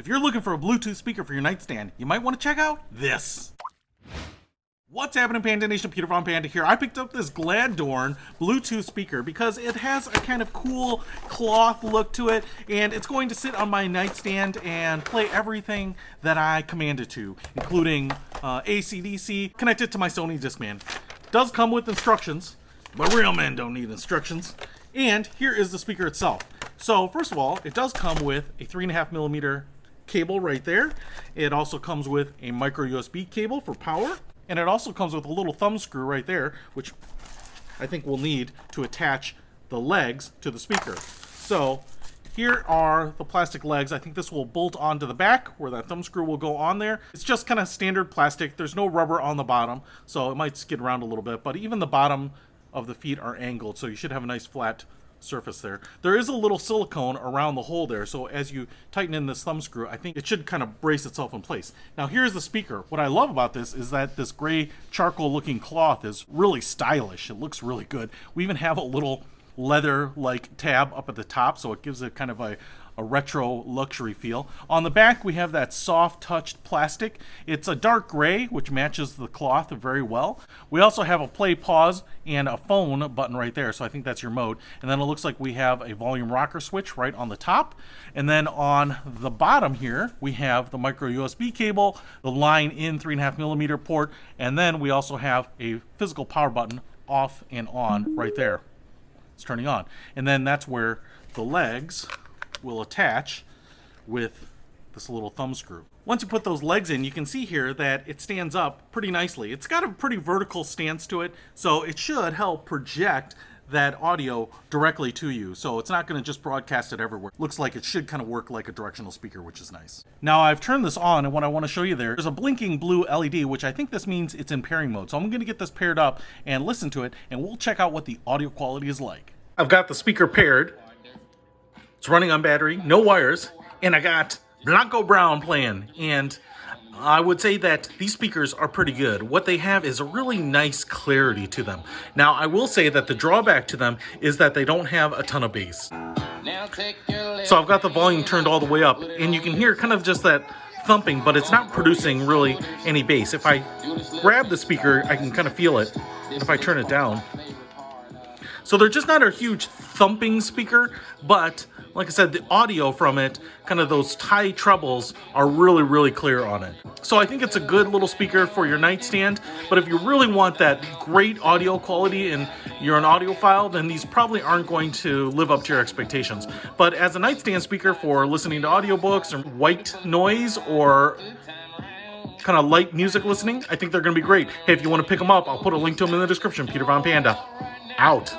If you're looking for a Bluetooth speaker for your nightstand, you might want to check out this. What's happening, Panda Nation? Peter von Panda here. I picked up this Gladorn Bluetooth speaker because it has a kind of cool cloth look to it, and it's going to sit on my nightstand and play everything that I command it to, including AC/DC, connected to my Sony Discman. It does come with instructions, but real men don't need instructions. And here is the speaker itself. So first of all, it does come with a 3.5mm cable right there. It also comes with a micro USB cable for power. And it also comes with a little thumb screw right there, which I think we'll need to attach the legs to the speaker. So here are the plastic legs. I think this will bolt onto the back where that thumb screw will go on there. It's just kind of standard plastic. There's no rubber on the bottom, so it might skid around a little bit, but even the bottom of the feet are angled, so you should have a nice flat surface there. There is a little silicone around the hole there, so as you tighten in this thumb screw, I think it should kind of brace itself in place. Now here's the speaker. What I love about this is that this gray charcoal looking cloth is really stylish. It looks really good. We even have a little leather like tab up at the top, so it gives it kind of a retro luxury feel. On the back we have that soft touched plastic. It's a dark gray, which matches the cloth very well. We also have a play, pause, and a phone button right there, so I think that's your mode. And then it looks like we have a volume rocker switch right on the top. And then on the bottom here we have the micro USB cable, the line in 3.5mm port, and then we also have a physical power button off and on right there. It's turning on. And then that's where the legs will attach with this little thumb screw. Once you put those legs in, you can see here that it stands up pretty nicely. It's got a pretty vertical stance to it, so it should help project that audio directly to you. So it's not going to just broadcast it everywhere. Looks like it should kind of work like a directional speaker, which is nice. Now I've turned this on, and what I want to show you there's a blinking blue LED, which I think this means it's in pairing mode. So I'm going to get this paired up and listen to it, and we'll check out what the audio quality is like. I've got the speaker paired. It's running on battery, no wires, and I got Blanco Brown playing, and I would say that these speakers are pretty good. What they have is a really nice clarity to them. Now, I will say that the drawback to them is that they don't have a ton of bass. So I've got the volume turned all the way up, and you can hear kind of just that thumping, but it's not producing really any bass. If I grab the speaker, I can kind of feel it, and if I turn it down. So they're just not a huge thumping speaker, but like I said, the audio from it, kind of those high trebles, are really, really clear on it. So I think it's a good little speaker for your nightstand, but if you really want that great audio quality and you're an audiophile, then these probably aren't going to live up to your expectations. But as a nightstand speaker for listening to audiobooks or white noise or kind of light music listening, I think they're going to be great. Hey, if you want to pick them up, I'll put a link to them in the description. Peter von Panda, out.